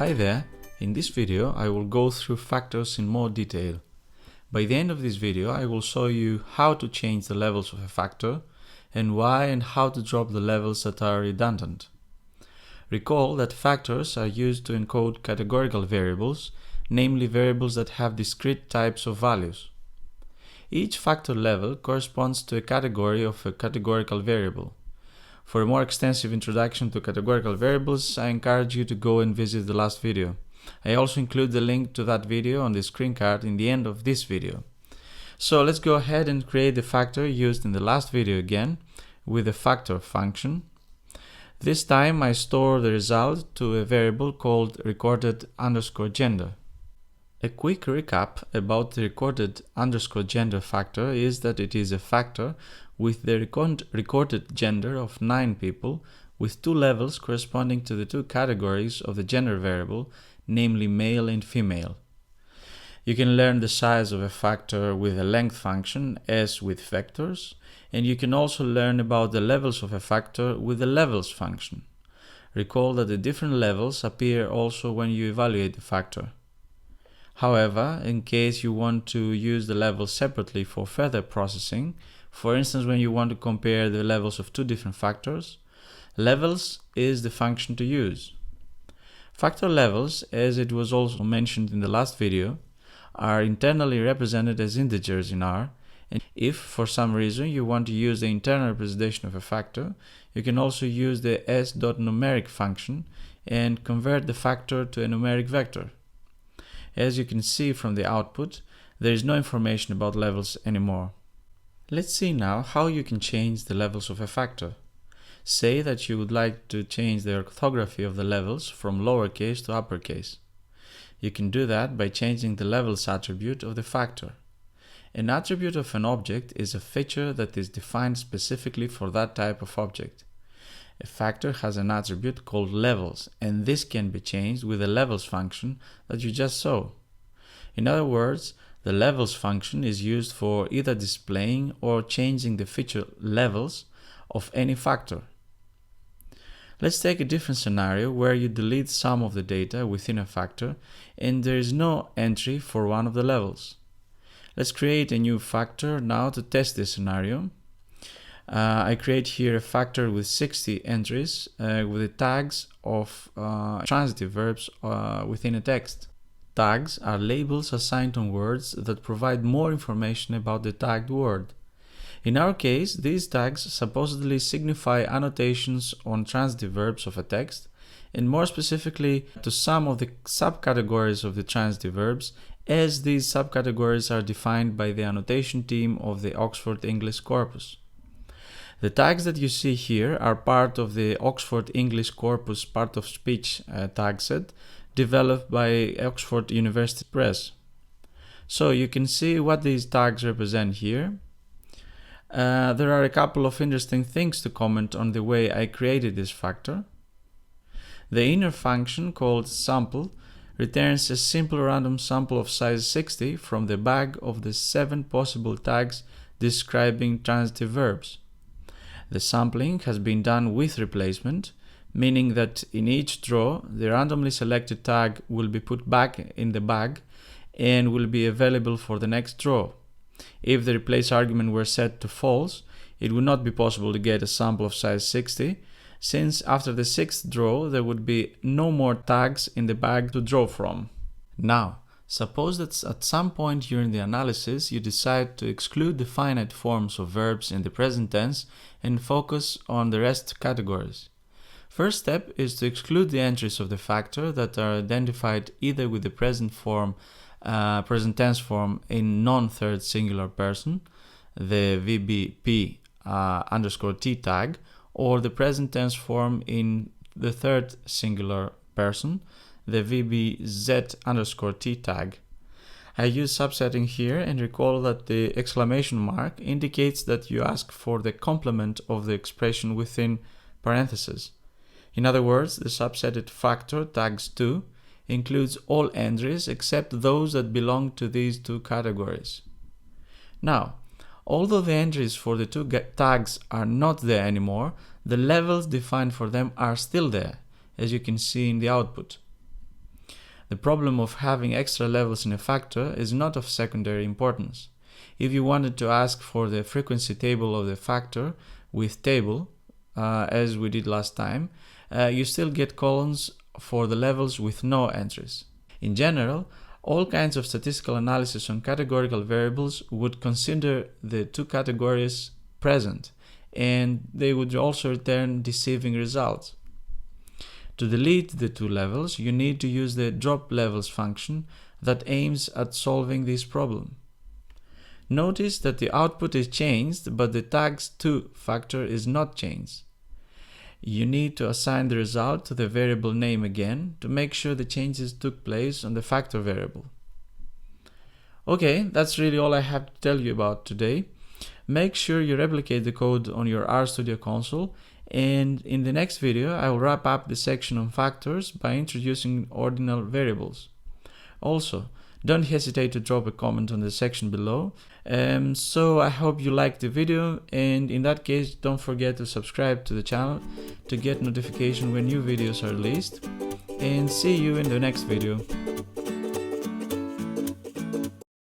Hi there, in this video I will go through factors in more detail. By the end of this video I will show you how to change the levels of a factor and why and how to drop the levels that are redundant. Recall that factors are used to encode categorical variables, namely variables that have discrete types of values. Each factor level corresponds to a category of a categorical variable. For a more extensive introduction to categorical variables, I encourage you to go and visit the last video. I also include the link to that video on the screen card in the end of this video. So let's go ahead and create the factor used in the last video again with the factor function. This time I store the result to a variable called recorded_gender. A quick recap about the recorded_gender factor is that it is a factor with the recorded gender of 9 people with 2 levels corresponding to the 2 categories of the gender variable, namely male and female. You can learn the size of a factor with a length function, as with vectors, and you can also learn about the levels of a factor with the levels function. Recall that the different levels appear also when you evaluate the factor. However, in case you want to use the levels separately for further processing, for instance when you want to compare the levels of 2 different factors, levels is the function to use. Factor levels, as it was also mentioned in the last video, are internally represented as integers in R, and if for some reason you want to use the internal representation of a factor, you can also use the as.numeric function and convert the factor to a numeric vector. As you can see from the output, there is no information about levels anymore. Let's see now how you can change the levels of a factor. Say that you would like to change the orthography of the levels from lowercase to uppercase. You can do that by changing the levels attribute of the factor. An attribute of an object is a feature that is defined specifically for that type of object. A factor has an attribute called levels, and this can be changed with the levels function that you just saw. In other words, the levels function is used for either displaying or changing the feature levels of any factor. Let's take a different scenario where you delete some of the data within a factor and there is no entry for one of the levels. Let's create a new factor now to test this scenario. I create here a factor with 60 entries with the tags of transitive verbs within a text. Tags are labels assigned on words that provide more information about the tagged word. In our case, these tags supposedly signify annotations on transitive verbs of a text, and more specifically to some of the subcategories of the transitive verbs, as these subcategories are defined by the annotation team of the Oxford English corpus. The tags that you see here are part of the Oxford English Corpus Part of Speech tag set developed by Oxford University Press. So you can see what these tags represent here. There are a couple of interesting things to comment on the way I created this factor. The inner function called sample returns a simple random sample of size 60 from the bag of the 7 possible tags describing transitive verbs. The sampling has been done with replacement, meaning that in each draw, the randomly selected tag will be put back in the bag and will be available for the next draw. If the replace argument were set to false, it would not be possible to get a sample of size 60, since after the 6th draw, there would be no more tags in the bag to draw from. Now, suppose that at some point during the analysis you decide to exclude the finite forms of verbs in the present tense and focus on the rest categories. First step is to exclude the entries of the factor that are identified either with the present tense form in non-third singular person, the VBP _T tag, or the present tense form in the third singular person, the VBZ_T tag. I use subsetting here and recall that the exclamation mark indicates that you ask for the complement of the expression within parentheses. In other words, the subsetted factor tags2 includes all entries except those that belong to these 2 categories. Now, although the entries for the 2 tags are not there anymore, the levels defined for them are still there, as you can see in the output. The problem of having extra levels in a factor is not of secondary importance. If you wanted to ask for the frequency table of the factor with table, as we did last time, you still get columns for the levels with no entries. In general, all kinds of statistical analysis on categorical variables would consider the two categories present, and they would also return deceiving results. To delete the two levels, you need to use the droplevels function that aims at solving this problem. Notice that the output is changed, but the tags to factor is not changed. You need to assign the result to the variable name again to make sure the changes took place on the factor variable. Okay, that's really all I have to tell you about today. Make sure you replicate the code on your RStudio console, and in the next video I will wrap up the section on factors by introducing ordinal variables. Also, don't hesitate to drop a comment on the section below. So I hope you liked the video, and in that case don't forget to subscribe to the channel to get notification when new videos are released, and see you in the next video.